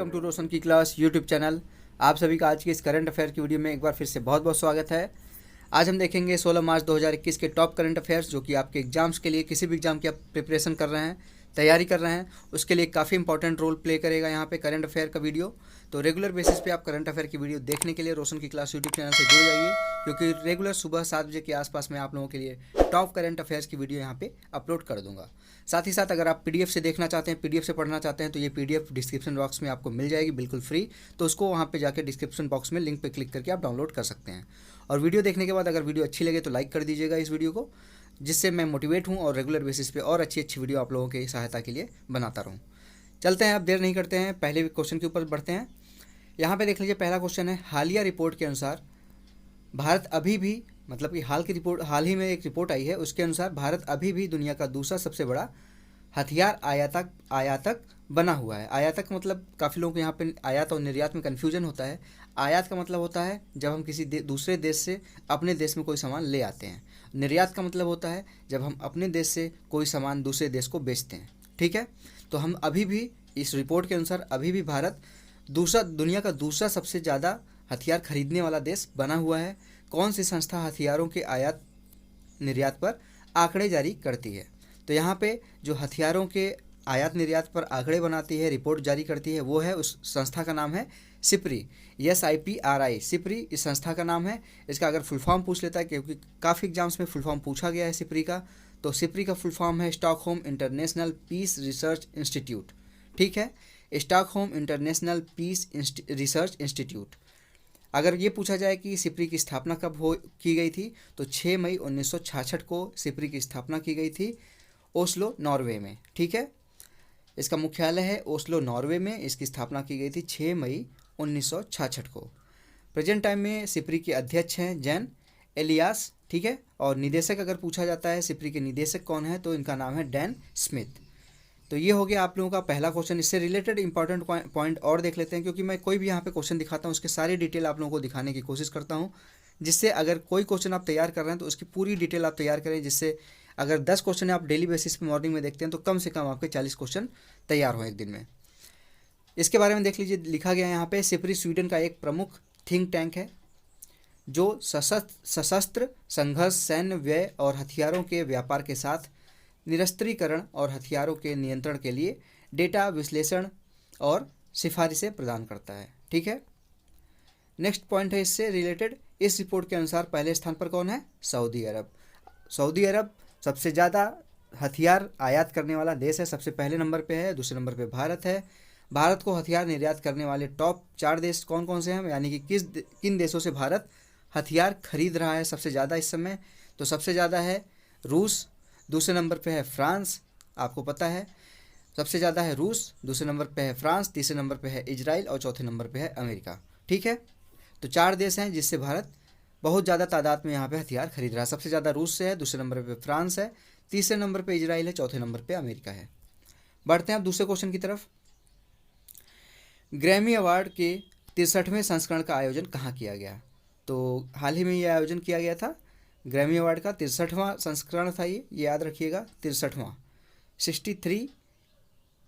Welcome to रोशन की class YouTube channel. आप सभी का आज की इस करंट अफेयर की वीडियो में एक बार फिर से बहुत बहुत स्वागत है। आज हम देखेंगे 16 मार्च 2021 के टॉप करंट अफेयर्स, जो कि आपके एग्जाम्स के लिए, किसी भी एग्जाम की आप प्रिपरेशन कर रहे हैं, तैयारी कर रहे हैं, उसके लिए काफ़ी इंपॉर्टेंट रोल प्ले करेगा यहाँ पे करंट अफेयर का वीडियो। तो रेगुलर बेसिस पे आप करंट अफेयर की वीडियो देखने के लिए रोशन की क्लास यूट्यूब चैनल से जुड़ जाइए, क्योंकि रेगुलर सुबह 7 बजे के आसपास मैं आप लोगों के लिए टॉप करंट अफेयर्स की वीडियो यहाँ पे अपलोड कर दूंगा। साथ ही साथ अगर आप पीडीएफ से देखना चाहते हैं, पीडीएफ से पढ़ना चाहते हैं, तो ये पीडीएफ डिस्क्रिप्शन बॉक्स में आपको मिल जाएगी बिल्कुल फ्री। तो उसको वहाँ पे जाके डिस्क्रिप्शन बॉक्स में लिंक पे क्लिक करके आप डाउनलोड कर सकते हैं। और वीडियो देखने के बाद अगर वीडियो अच्छी लगे तो लाइक कर दीजिएगा इस वीडियो को, जिससे मैं मोटिवेट हूँ और रेगुलर बेसिस पे और अच्छी अच्छी वीडियो आप लोगों की सहायता के लिए बनाता रहूँ। चलते हैं, अब देर नहीं करते हैं, पहले क्वेश्चन के ऊपर बढ़ते हैं। यहाँ पे देख लीजिए, पहला क्वेश्चन है, हालिया रिपोर्ट के अनुसार भारत अभी भी, मतलब कि हाल ही में एक रिपोर्ट आई है, उसके अनुसार भारत अभी भी दुनिया का दूसरा सबसे बड़ा हथियार आयातक बना हुआ है। आयातक मतलब काफ़ी लोगों को यहाँ पे आयात और निर्यात में कन्फ्यूजन होता है। आयात का मतलब होता है जब हम किसी दूसरे देश से अपने देश में कोई सामान ले आते हैं। निर्यात का मतलब होता है जब हम अपने देश से कोई सामान दूसरे देश को बेचते हैं। ठीक है, तो हम अभी भी, इस रिपोर्ट के अनुसार अभी भी भारत दुनिया का दूसरा सबसे ज़्यादा हथियार खरीदने वाला देश बना हुआ है। कौन सी संस्था हथियारों के आयात निर्यात पर आंकड़े जारी करती है? तो यहाँ पे जो हथियारों के आयात निर्यात पर आंकड़े बनाती है, रिपोर्ट जारी करती है, वो है, उस संस्था का नाम है सिप्री, SIPRI। सिप्री इस संस्था का नाम है। इसका अगर फुल फॉर्म पूछ लेता है, क्योंकि काफ़ी एग्जाम्स में फुल फॉर्म पूछा गया है सिप्री का, तो सिप्री का फुल फॉर्म है Stockholm International Peace Research Institute. ठीक है, Stockholm International Peace Research Institute. अगर ये पूछा जाए कि सिप्री की स्थापना कब की गई थी, तो 6 मई 1966 को सिप्री की स्थापना की गई थी, ओस्लो नॉर्वे में। ठीक है, इसका मुख्यालय है ओस्लो नॉर्वे में। इसकी स्थापना की गई थी 6 मई 1966 को। प्रेजेंट टाइम में सिप्री के अध्यक्ष हैं जैन एलियास। ठीक है, और निदेशक अगर पूछा जाता है सिप्री के निदेशक कौन है, तो इनका नाम है डैन स्मिथ। तो ये हो गया आप लोगों का पहला क्वेश्चन। इससे रिलेटेड इंपॉर्टेंट पॉइंट और देख लेते हैं, क्योंकि मैं कोई भी यहाँ पे क्वेश्चन दिखाता हूँ उसके सारी डिटेल आप लोगों को दिखाने की कोशिश करता हूँ, जिससे अगर कोई क्वेश्चन आप तैयार कर रहे हैं तो उसकी पूरी डिटेल आप तैयार करें, जिससे अगर 10 क्वेश्चन आप डेली बेसिस पे मॉर्निंग में देखते हैं तो कम से कम आपके 40 क्वेश्चन तैयार हों एक दिन में। इसके बारे में देख लीजिए, लिखा गया है यहाँ पे, सिप्री स्वीडन का एक प्रमुख थिंक टैंक है जो सशस्त्र संघर्ष, सैन्य व्यय और हथियारों के व्यापार के साथ निरस्त्रीकरण और हथियारों के नियंत्रण के लिए डेटा विश्लेषण और सिफारिशें प्रदान करता है। ठीक है, नेक्स्ट पॉइंट है इससे रिलेटेड, इस रिपोर्ट के अनुसार पहले स्थान पर कौन है? सऊदी अरब। सऊदी अरब सबसे ज़्यादा हथियार आयात करने वाला देश है, सबसे पहले नंबर पे है। दूसरे नंबर पे भारत है। भारत को हथियार निर्यात करने वाले टॉप 4 देश कौन कौन से हैं, यानी कि किन देशों से भारत हथियार खरीद रहा है सबसे ज़्यादा इस समय? तो सबसे ज़्यादा है रूस, दूसरे नंबर पे है फ्रांस, आपको पता है सबसे ज़्यादा है रूस, दूसरे नंबर पे है फ्रांस, तीसरे नंबर पे है इजराइल और चौथे नंबर पे है अमेरिका। ठीक है, तो 4 देश हैं जिससे भारत बहुत ज़्यादा तादाद में यहाँ पे हथियार खरीद रहा है। सबसे ज़्यादा रूस से है, दूसरे नंबर पे फ्रांस है, तीसरे नंबर पे इजराइल है, चौथे नंबर पे अमेरिका है। बढ़ते हैं अब दूसरे क्वेश्चन की तरफ। ग्रैमी अवार्ड के 63वें संस्करण का आयोजन कहाँ किया गया? तो हाल ही में ये आयोजन किया गया था, ग्रैमी अवार्ड का 63वां संस्करण था ये याद रखिएगा, 63वां 63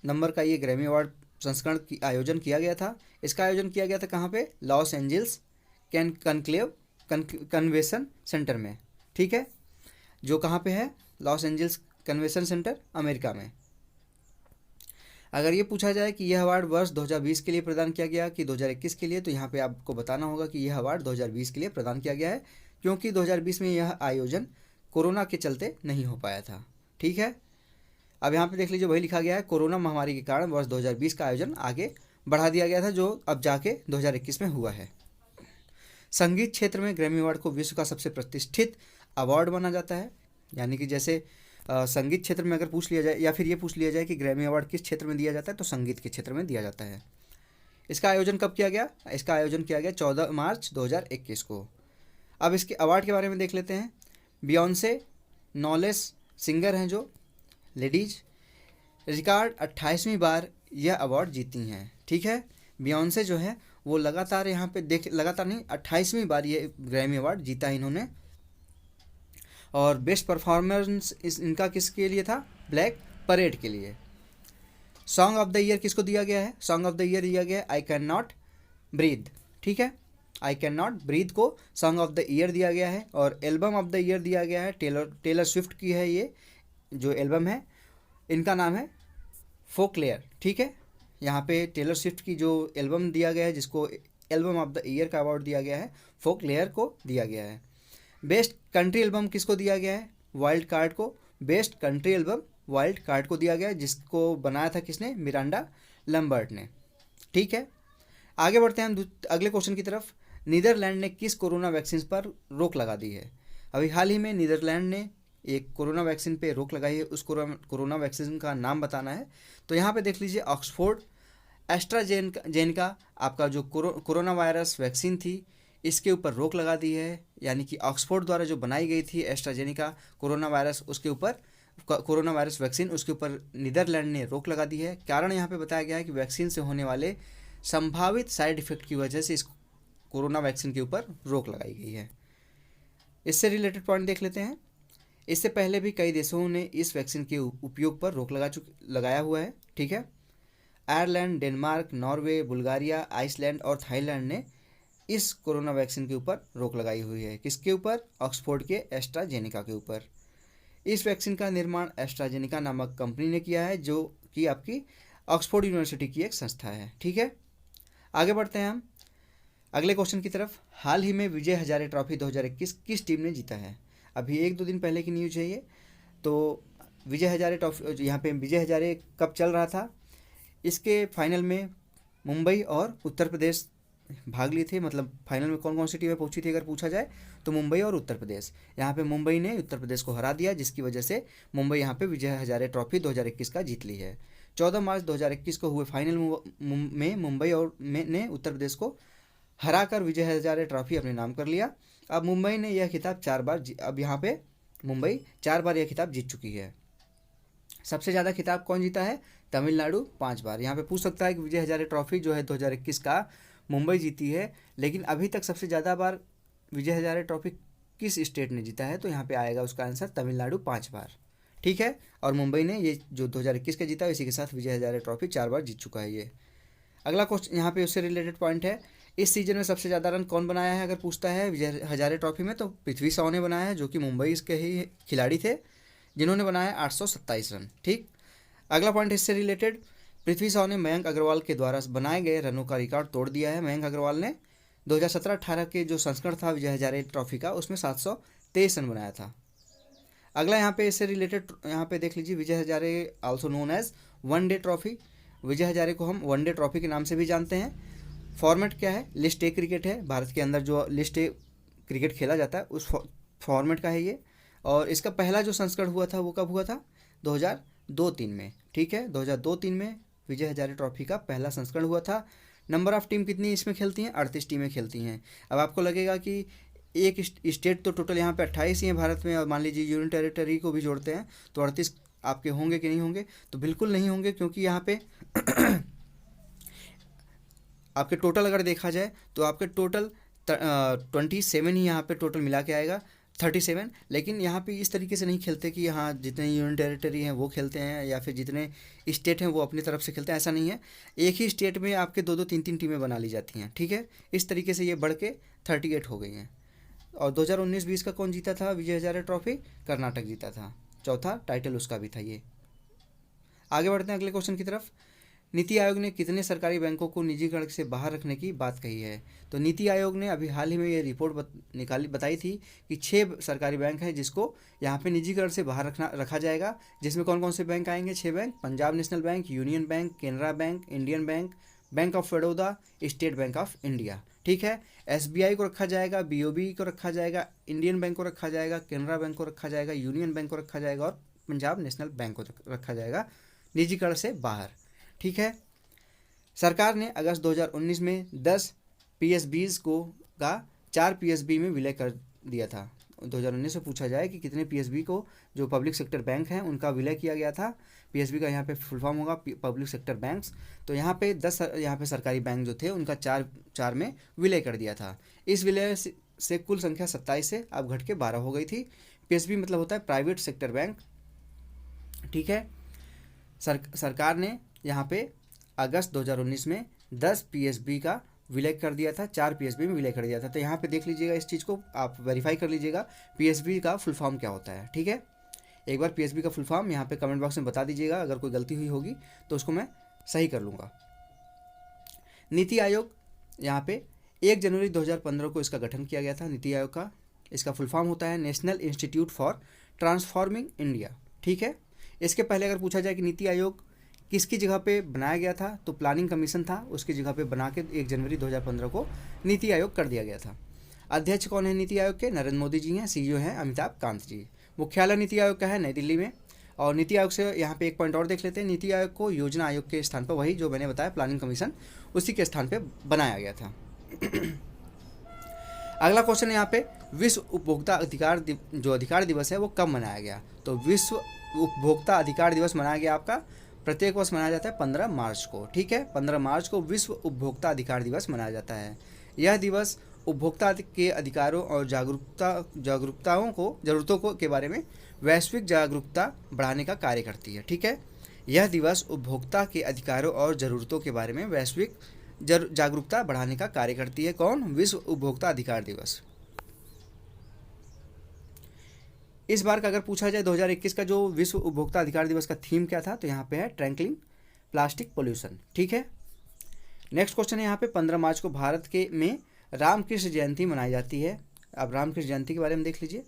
नंबर का ये ग्रैमी अवार्ड संस्करण की आयोजन किया गया था। इसका आयोजन किया गया था कहाँ पे? Los Angeles conclave convention centre में। ठीक है, जो कहाँ पे है? Los Angeles convention centre, America में। अगर ये पूछा जाए कि यह अवार्ड वर्ष 2020 के लिए प्रदान किया गया कि 2021 के लिए, तो यहाँ पे आपको बताना होगा कि यह अवार्ड 2020 के लिए प्रदान किया गया है, क्योंकि 2020 में यह आयोजन कोरोना के चलते नहीं हो पाया था। ठीक है, अब यहाँ पे देख लीजिए, वही लिखा गया है, कोरोना महामारी के कारण वर्ष 2020 का आयोजन आगे बढ़ा दिया गया था, जो अब जाके 2021 में हुआ है। संगीत क्षेत्र में ग्रैमी अवार्ड को विश्व का सबसे प्रतिष्ठित अवार्ड माना जाता है, यानी कि जैसे संगीत क्षेत्र में अगर पूछ लिया जाए, या फिर ये पूछ लिया जाए कि ग्रैमी अवार्ड किस क्षेत्र में दिया जाता है, तो संगीत के क्षेत्र में दिया जाता है। इसका आयोजन कब किया गया? इसका आयोजन किया गया 14 मार्च 2021 को। अब इसके अवार्ड के बारे में देख लेते हैं। बियॉन्से नॉलेस सिंगर हैं जो लेडीज, रिकॉर्ड 28वीं बार यह अवार्ड जीती हैं। ठीक है, बियॉन्से जो है वो लगातार यहाँ पे लगातार नहीं, 28वीं बार ये ग्रैमी अवार्ड जीता है इन्होंने। और बेस्ट परफॉर्मेंस इनका किसके लिए था? ब्लैक परेड के लिए। सॉन्ग ऑफ द ईयर किसको दिया गया है? सॉन्ग ऑफ द ईयर दिया गया है आई कैन नॉट ब्रीथ, ठीक है, आई कैन नॉट ब्रीथ को सॉन्ग ऑफ द ईयर दिया गया है। और एल्बम ऑफ द ईयर दिया गया है टेलर स्विफ्ट की है, ये जो एल्बम है इनका नाम है फोकलेयर, ठीक है। यहाँ पे टेलर स्विफ्ट की जो एल्बम दिया गया है जिसको एल्बम ऑफ द ईयर का अवार्ड दिया गया है फोकलेयर को दिया गया है। बेस्ट कंट्री एल्बम किसको दिया गया है? वाइल्ड कार्ड को best country album wild card को दिया गया है, जिसको बनाया था किसने? मिरांडा लैम्बर्ट ने, ठीक है। आगे बढ़ते हैं हम अगले क्वेश्चन की तरफ। नीदरलैंड ने किस कोरोना वैक्सीन पर रोक लगा दी है? अभी हाल ही में नीदरलैंड ने एक कोरोना वैक्सीन पे रोक लगाई है, उस कोरोना वैक्सीन का नाम बताना है। तो यहाँ पे देख लीजिए ऑक्सफोर्ड एस्ट्राजेनेका आपका जो कोरोना वायरस वैक्सीन थी इसके ऊपर रोक लगा दी है, यानी कि ऑक्सफोर्ड द्वारा जो बनाई गई थी एस्ट्राजेनेका कोरोना वायरस उसके ऊपर कोरोना वायरस वैक्सीन उसके ऊपर नीदरलैंड ने रोक लगा दी है। कारण यहाँ पे बताया गया है कि वैक्सीन से होने वाले संभावित साइड इफेक्ट की वजह से इस कोरोना वैक्सीन के ऊपर रोक लगाई गई है। इससे रिलेटेड पॉइंट देख लेते हैं। इससे पहले भी कई देशों ने इस वैक्सीन के उपयोग पर रोक लगाया हुआ है, ठीक है। Ireland, Denmark, Norway, Bulgaria, Iceland और थाईलैंड ने इस कोरोना वैक्सीन के ऊपर रोक लगाई हुई है। किसके ऊपर? ऑक्सफोर्ड के एस्ट्राजेनेका के ऊपर। इस वैक्सीन का निर्माण एस्ट्राजेनेका नामक कंपनी ने किया है, जो कि आपकी ऑक्सफोर्ड यूनिवर्सिटी की एक संस्था है, ठीक है। आगे बढ़ते हैं हम अगले क्वेश्चन की तरफ। हाल ही में विजय हजारे ट्रॉफी 2021 किस टीम ने जीता है? अभी 1-2 दिन पहले की न्यूज है ये। तो विजय हजारे ट्रॉफी, यहाँ पे विजय हजारे कप चल रहा था, इसके फाइनल में मुंबई और उत्तर प्रदेश भाग लिए थे। मतलब फाइनल में कौन कौन सी टीमें पहुंची थी अगर पूछा जाए तो मुंबई और उत्तर प्रदेश। यहाँ पे मुंबई ने उत्तर प्रदेश को हरा दिया, जिसकी वजह से मुंबई यहाँ पे विजय हजारे ट्रॉफी 2021 का जीत ली है। 14 मार्च 2021 को हुए फाइनल में मुंबई ने उत्तर प्रदेश को हराकर विजय हजारे ट्रॉफी अपने नाम कर लिया। अब मुंबई ने यह खिताब 4 बार अब यहाँ पे मुंबई 4 बार यह खिताब जीत चुकी है। सबसे ज़्यादा खिताब कौन जीता है? तमिलनाडु 5 बार। यहाँ पे पूछ सकता है कि विजय हजारे ट्रॉफी जो है 2021 का मुंबई जीती है, लेकिन अभी तक सबसे ज़्यादा बार विजय हजारे ट्रॉफी किस स्टेट ने जीता है? तो यहाँ पे आएगा उसका आंसर तमिलनाडु 5 बार, ठीक है। और मुंबई ने ये जो 2021 का जीता है इसी के साथ विजय हजारे ट्रॉफी 4 बार जीत चुका है ये। अगला क्वेश्चन यहाँ पे उससे रिलेटेड पॉइंट है। इस सीजन में सबसे ज़्यादा रन कौन बनाया है अगर पूछता है विजय हजारे ट्रॉफी में? तो पृथ्वी शॉ ने बनाया है, जो कि मुंबई के ही खिलाड़ी थे, जिन्होंने बनाया 827 रन, ठीक। अगला पॉइंट इससे रिलेटेड, पृथ्वी शॉ ने मयंक अग्रवाल के द्वारा बनाए गए रनों का रिकॉर्ड तोड़ दिया है। मयंक अग्रवाल ने 2017-18 के जो संस्करण था विजय हजारे ट्रॉफी का उसमें 723 रन बनाया था। अगला यहाँ पे इससे रिलेटेड यहाँ पे देख लीजिए, Vijay Hazare also known as one day trophy. Vijay Hazare को हम वनडे ट्रॉफी के नाम से भी जानते हैं। फॉर्मेट क्या है? लिस्ट ए क्रिकेट है, भारत के अंदर जो लिस्ट ए क्रिकेट खेला जाता है उस फॉर्मेट का है ये। और इसका पहला जो संस्करण हुआ था वो कब हुआ था? 2002-3 में, ठीक है। 2002-3 में विजय हजारे ट्रॉफी का पहला संस्करण हुआ था। नंबर ऑफ टीम कितनी इसमें खेलती हैं? 38 टीमें खेलती हैं। अब आपको लगेगा कि एक स्टेट तो टोटल यहाँ पे 28 ही हैं भारत में, और मान लीजिए यूनियन टेरिटरी को भी जोड़ते हैं तो 38 आपके होंगे कि नहीं होंगे? तो बिल्कुल नहीं होंगे, क्योंकि यहाँ पे आपके टोटल अगर देखा जाए तो आपके टोटल 27 ही यहाँ पे टोटल मिला के आएगा, 37। लेकिन यहाँ पे इस तरीके से नहीं खेलते कि यहाँ जितने यूनियन टेरिटरी हैं वो खेलते हैं या फिर जितने स्टेट हैं वो अपनी तरफ से खेलते हैं, ऐसा नहीं है। एक ही स्टेट में आपके 2-2, 3-3 टीमें बना ली जाती हैं, ठीक है। इस तरीके से ये बढ़ के 38 हो गई हैं। और 2019-20 का कौन जीता था विजय हजारे ट्रॉफी? कर्नाटक जीता था, चौथा टाइटल उसका भी था ये। आगे बढ़ते हैं अगले क्वेश्चन की तरफ। नीति आयोग ने कितने सरकारी बैंकों को निजीकरण से बाहर रखने की बात कही है? तो नीति आयोग ने अभी हाल ही में ये रिपोर्ट बताई थी कि 6 सरकारी बैंक हैं जिसको यहाँ पे निजीकरण से बाहर रखा जाएगा। जिसमें कौन कौन से बैंक आएंगे? 6 bank, Punjab national bank, union bank, Canara bank, Indian bank, bank of Baroda, state bank of India, ठीक है। SBI को रखा जाएगा, BOB को रखा जाएगा, इंडियन बैंक को रखा जाएगा, केनरा बैंक को रखा जाएगा, यूनियन बैंक को रखा जाएगा और पंजाब नेशनल बैंक को रखा जाएगा निजीकरण से बाहर, ठीक है। सरकार ने अगस्त 2019 में 10 PSBs का 4 PSB में विलय कर दिया था। 2019 में पूछा जाए कि कितने PSB को जो पब्लिक सेक्टर बैंक हैं उनका विलय किया गया था। PSB का यहाँ पे फुल फॉर्म होगा पब्लिक सेक्टर बैंक्स। तो यहाँ पे 10 यहाँ पे सरकारी बैंक जो थे उनका 4 में विलय कर दिया था। इस विलय से कुल संख्या 27 से अब घट के 12 हो गई थी। PSB मतलब होता है प्राइवेट सेक्टर बैंक, ठीक है। सरकार ने यहाँ पे अगस्त 2019 में 10 पीएसबी का विलय कर दिया था, 4 पीएसबी में विलय कर दिया था। तो यहाँ पे देख लीजिएगा, इस चीज़ को आप वेरीफाई कर लीजिएगा पीएसबी का फुल फॉर्म क्या होता है। ठीक है, एक बार पीएसबी का फुल फॉर्म यहाँ पे कमेंट बॉक्स में बता दीजिएगा, अगर कोई गलती हुई होगी तो उसको मैं सही कर लूँगा। नीति आयोग, यहाँ पे 1 जनवरी 2015 को इसका गठन किया गया था नीति आयोग का। इसका फुल फॉर्म होता है national institute for transforming India. ठीक है, इसके पहले अगर पूछा जाए कि नीति आयोग किसकी जगह पे बनाया गया था, तो प्लानिंग कमीशन था, उसकी जगह पे बना के 1 जनवरी 2015 को नीति आयोग कर दिया गया था। अध्यक्ष कौन है नीति आयोग के? नरेंद्र मोदी जी हैं। सीईओ हैं अमिताभ कांत जी। मुख्यालय नीति आयोग का है नई दिल्ली में। और नीति आयोग से यहाँ पे एक पॉइंट और देख लेते हैं, नीति आयोग को योजना आयोग के स्थान पर, वही जो मैंने बताया प्लानिंग कमीशन, उसी के स्थान पर बनाया गया था। अगला क्वेश्चन यहाँ पे, विश्व उपभोक्ता अधिकार जो अधिकार दिवस है वो कब मनाया गया? तो विश्व उपभोक्ता अधिकार दिवस मनाया गया आपका प्रत्येक वर्ष मनाया जाता है 15 मार्च को। ठीक है, 15 मार्च को विश्व उपभोक्ता अधिकार दिवस मनाया जाता है। यह दिवस उपभोक्ता के अधिकारों और जरूरतों को के बारे में वैश्विक जागरूकता बढ़ाने का कार्य करती है। ठीक है, यह दिवस उपभोक्ता के अधिकारों और ज़रूरतों के बारे में वैश्विक जागरूकता बढ़ाने का कार्य करती है। कौन? विश्व उपभोक्ता अधिकार दिवस। इस बार का अगर पूछा जाए 2021 का जो विश्व उपभोक्ता अधिकार दिवस का थीम क्या था, तो यहाँ पे है ट्रैंकलिंग प्लास्टिक पोल्यूशन। ठीक है, नेक्स्ट क्वेश्चन है यहाँ पे, 15 मार्च को भारत के में रामकृष्ण जयंती मनाई जाती है। अब रामकृष्ण जयंती के बारे में देख लीजिए।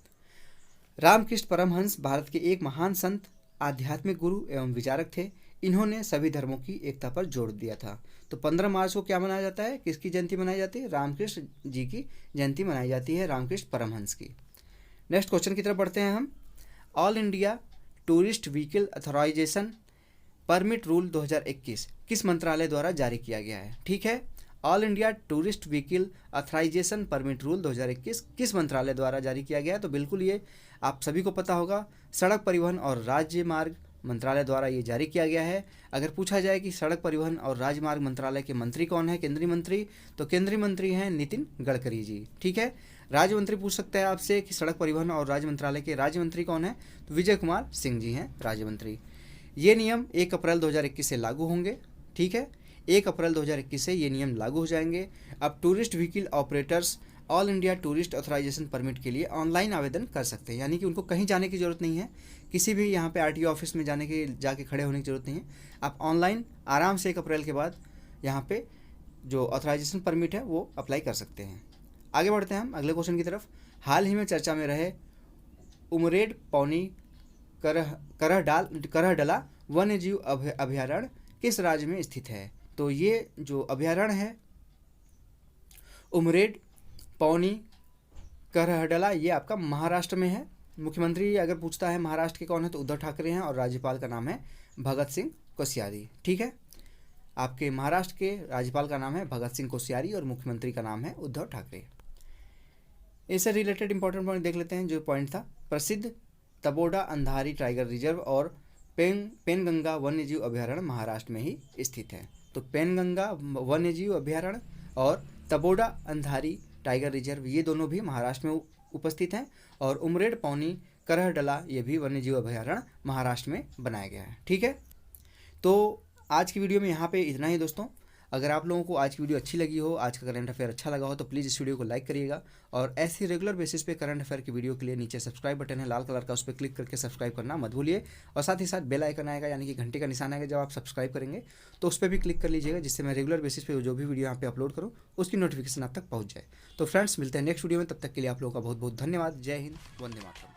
रामकृष्ण परमहंस भारत के एक महान संत, आध्यात्मिक गुरु एवं विचारक थे। इन्होंने सभी धर्मों की एकता पर जोर दिया था। तो 15 मार्च को क्या मनाया जाता है? किसकी जयंती मनाई जाती है? रामकृष्ण जी की जयंती मनाई जाती है, रामकृष्ण परमहंस की। नेक्स्ट क्वेश्चन की तरफ बढ़ते हैं हम। All India tourist vehicle authorisation permit rule 2021 किस मंत्रालय द्वारा जारी किया गया है? ठीक है, all India tourist vehicle authorisation permit rule 2021 किस मंत्रालय द्वारा जारी किया गया है? तो बिल्कुल ये आप सभी को पता होगा, सड़क परिवहन और राजमार्ग मंत्रालय द्वारा ये जारी किया गया है। अगर पूछा जाए कि सड़क परिवहन और राजमार्ग मंत्रालय के मंत्री कौन है, केंद्रीय मंत्री, तो केंद्रीय मंत्री हैं नितिन गडकरी जी। ठीक है, राज्य मंत्री पूछ सकता है आपसे कि सड़क परिवहन और राज्य मंत्रालय के राज्य मंत्री कौन है, तो विजय कुमार सिंह जी हैं राज्य मंत्री। ये नियम 1 अप्रैल 2021 से लागू होंगे। ठीक है, 1 अप्रैल 2021 से ये नियम लागू हो जाएंगे। अब tourist vehicle operators all India tourist authorisation permit के लिए ऑनलाइन आवेदन कर सकते हैं, यानी कि उनको कहीं जाने की ज़रूरत नहीं है, किसी भी यहाँ पे आरटीओ ऑफिस में जाके खड़े होने की ज़रूरत नहीं है। आप ऑनलाइन आराम से 1 अप्रैल के बाद यहाँ पे जो ऑथराइजेशन परमिट है वो अप्लाई कर सकते हैं। आगे बढ़ते हैं हम अगले क्वेश्चन की तरफ। हाल ही में चर्चा में रहे उमरेड पौनी करहडला वन्यजीव अभयारण्य किस राज्य में स्थित है? तो ये जो अभयारण्य है उमरेड पौनी करहडला, ये आपका महाराष्ट्र में है। मुख्यमंत्री अगर पूछता है महाराष्ट्र के कौन है, तो उद्धव ठाकरे हैं और राज्यपाल का नाम है भगत सिंह कोश्यारी। ठीक है, आपके महाराष्ट्र के राज्यपाल का नाम है भगत सिंह कोश्यारी और मुख्यमंत्री का नाम है उद्धव ठाकरे। इससे रिलेटेड इंपॉर्टेंट पॉइंट देख लेते हैं। जो पॉइंट था, प्रसिद्ध तबोडा अंधारी टाइगर रिजर्व और पेनगंगा वन्यजीव अभयारण्य महाराष्ट्र में ही स्थित है। तो पेनगंगा वन्यजीव अभयारण्य और तबोडा अंधारी टाइगर रिजर्व ये दोनों भी महाराष्ट्र में उपस्थित हैं, और उमरेड पौनी करहडला ये भी वन्यजीव अभयारण्य महाराष्ट्र में बनाया गया है। ठीक है, तो आज की वीडियो में यहाँ पे इतना ही दोस्तों। अगर आप लोगों को आज की वीडियो अच्छी लगी हो, आज का करंट अफेयर अच्छा लगा हो, तो प्लीज़ इस वीडियो को लाइक करिएगा। और ऐसे रेगुलर बेसिस पे करंट अफेयर की वीडियो के लिए नीचे सब्सक्राइब बटन है लाल कलर का, उस पर क्लिक करके सब्सक्राइब करना मत भूलिए। और साथ ही साथ बेल आइकन आएगा, यानी कि घंटे का निशान आएगा, जब आप सब्सक्राइब करेंगे तो उस पर भी क्लिक कर लीजिएगा, जिससे मैं रेगुलर बेसिस पे जो भी वीडियो यहाँ पे अपलोड करूँ उसकी नोटिफिकेशन आप तक पहुँच जाए। तो फ्रेंड्स, मिलते हैं नेक्स्ट वीडियो में, तब तक के लिए आप लोगों का बहुत बहुत धन्यवाद। जय हिंद, वंदे मातरम।